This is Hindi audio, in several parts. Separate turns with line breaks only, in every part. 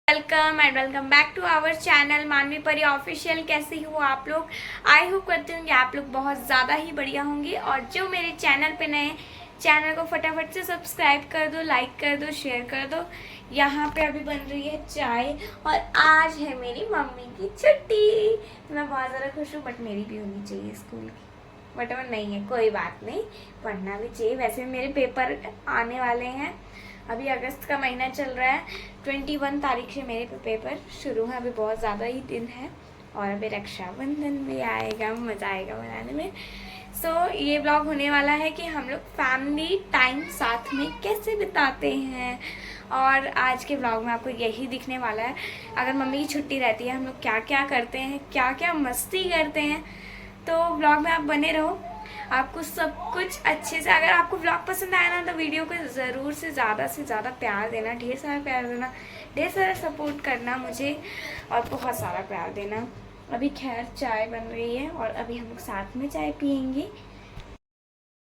Welcome and welcome back to our channel Manvi Pari official. कैसे हो आप लोग? आई होप करते होंगे आप लोग बहुत ज़्यादा ही बढ़िया होंगे। और जो मेरे चैनल पे नए, चैनल को फटाफट से सब्सक्राइब कर दो, लाइक कर दो, शेयर कर दो। यहाँ पे अभी बन रही है चाय और आज है मेरी मम्मी की छुट्टी। मैं बहुत ज़्यादा खुश हूँ, बट मेरी भी होनी चाहिए स्कूल की। बट वो नहीं है, कोई बात नहीं, पढ़ना भी चाहिए। वैसे मेरे पेपर आने वाले हैं, अभी अगस्त का महीना चल रहा है। 21 तारीख से मेरे पेपर शुरू है। अभी बहुत ज़्यादा ही दिन है और अभी रक्षाबंधन भी आएगा, मज़ा आएगा मनाने में। ये ब्लॉग होने वाला है कि हम लोग फैमिली टाइम साथ में कैसे बिताते हैं। और आज के ब्लॉग में आपको यही दिखने वाला है। अगर मम्मी की छुट्टी रहती है हम लोग क्या क्या करते हैं, क्या क्या मस्ती करते हैं। तो ब्लॉग में आप बने रहो, आपको सब कुछ अच्छे से। अगर आपको व्लॉग पसंद आया ना तो वीडियो को ज़रूर से ज़्यादा प्यार देना, ढेर सारा प्यार देना, ढेर सारा सपोर्ट करना मुझे और बहुत सारा प्यार देना। अभी खैर चाय बन रही है और अभी हम लोग साथ में चाय पियेंगे।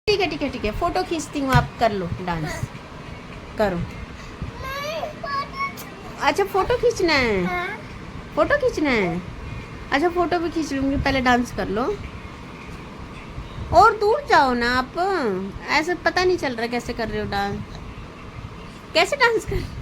ठीक है, फोटो खींचती हूँ, आप कर लो, डांस करो। अच्छा फोटो खींचना है, फोटो खींचना है। अच्छा फोटो भी खींच लूँगी, पहले डांस कर लो। और दूर जाओ ना आप, ऐसे पता नहीं चल रहा कैसे कर रहे हो डांस, कैसे डांस कर।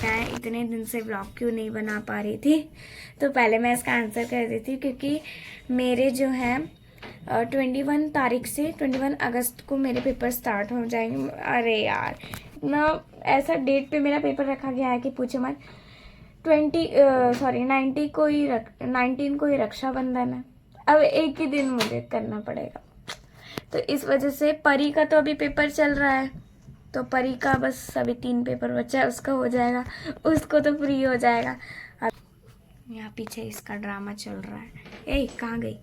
मैं इतने दिन से व्लॉग क्यों नहीं बना पा रही थी, तो पहले मैं इसका आंसर कर देती हूँ। क्योंकि मेरे जो है 21 तारीख से 21 अगस्त को मेरे पेपर स्टार्ट हो जाएंगे। अरे यार, ना ऐसा डेट पे मेरा पेपर रखा गया है कि पूछे मत। 19 को ही रक्षाबंधन है। अब एक ही दिन मुझे करना पड़ेगा, तो इस वजह से परी का तो अभी पेपर चल रहा है, तो परी का बस अभी 3 पेपर बचा है, उसका हो जाएगा, उसको तो फ्री हो जाएगा। अब यहाँ पीछे इसका ड्रामा चल रहा है। ए कहाँ गई?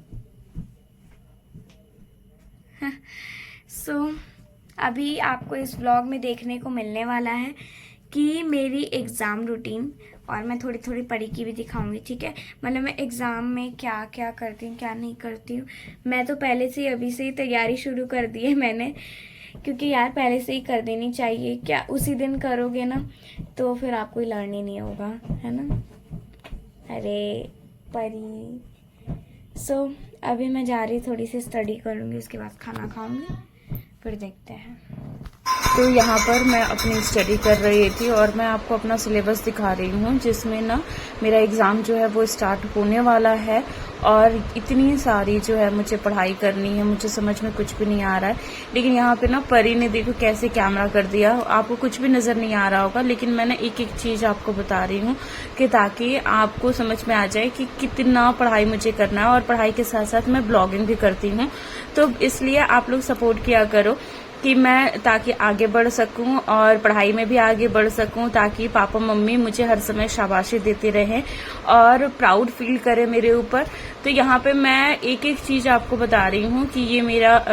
अभी आपको इस व्लॉग में देखने को मिलने वाला है कि मेरी एग्ज़ाम रूटीन, और मैं थोड़ी थोड़ी परी की भी दिखाऊंगी, ठीक है। मतलब मैं एग्ज़ाम में क्या क्या करती हूँ, क्या नहीं करती हूँ। मैं तो पहले से अभी से ही तैयारी शुरू कर दी है मैंने, क्योंकि यार पहले से ही कर देनी चाहिए। क्या उसी दिन करोगे ना तो फिर आपको लर्न ही नहीं होगा, है ना। अरे परी, अभी मैं जा रही, थोड़ी सी स्टडी करूँगी, उसके बाद खाना खाऊंगी, फिर देखते हैं।
तो यहाँ पर मैं अपनी स्टडी कर रही थी और मैं आपको अपना सिलेबस दिखा रही हूँ, जिसमें ना मेरा एग्ज़ाम जो है वो स्टार्ट होने वाला है। और इतनी सारी जो है मुझे पढ़ाई करनी है, मुझे समझ में कुछ भी नहीं आ रहा है। लेकिन यहाँ पे ना परी ने देखो कैसे कैमरा कर दिया, आपको कुछ भी नज़र नहीं आ रहा होगा, लेकिन मैं ना एक एक चीज़ आपको बता रही हूँ कि ताकि आपको समझ में आ जाए कि कितना पढ़ाई मुझे करना है। और पढ़ाई के साथ साथ मैं ब्लॉगिंग भी करती हूँ, तो इसलिए आप लोग सपोर्ट किया करो कि मैं ताकि आगे बढ़ सकूं और पढ़ाई में भी आगे बढ़ सकूं, ताकि पापा मम्मी मुझे हर समय शाबाशी देते रहें और प्राउड फील करें मेरे ऊपर। तो यहाँ पे मैं एक एक चीज़ आपको बता रही हूँ कि ये मेरा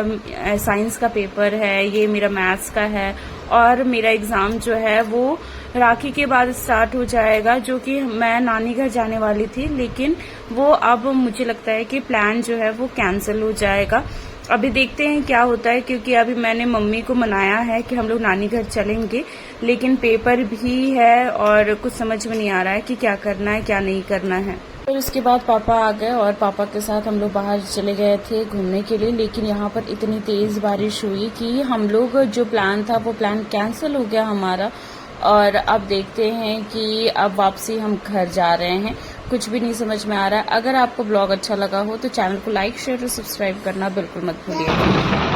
साइंस का पेपर है, ये मेरा मैथ्स का है, और मेरा एग्ज़ाम जो है वो राखी के बाद स्टार्ट हो जाएगा। जो कि मैं नानी घर जाने वाली थी, लेकिन वो अब मुझे लगता है कि प्लान जो है वो कैंसिल हो जाएगा। अभी देखते हैं क्या होता है, क्योंकि अभी मैंने मम्मी को मनाया है कि हम लोग नानी घर चलेंगे, लेकिन पेपर भी है और कुछ समझ में नहीं आ रहा है कि क्या करना है क्या नहीं करना है। फिर उसके बाद पापा आ गए और पापा के साथ हम लोग बाहर चले गए थे घूमने के लिए। लेकिन यहाँ पर इतनी तेज़ बारिश हुई कि हम लोग जो प्लान था वो प्लान कैंसिल हो गया हमारा। और अब देखते हैं कि अब वापसी हम घर जा रहे हैं, कुछ भी नहीं समझ में आ रहा है। अगर आपको ब्लॉग अच्छा लगा हो तो चैनल को लाइक, शेयर और सब्सक्राइब करना बिल्कुल मत भूलिएगा।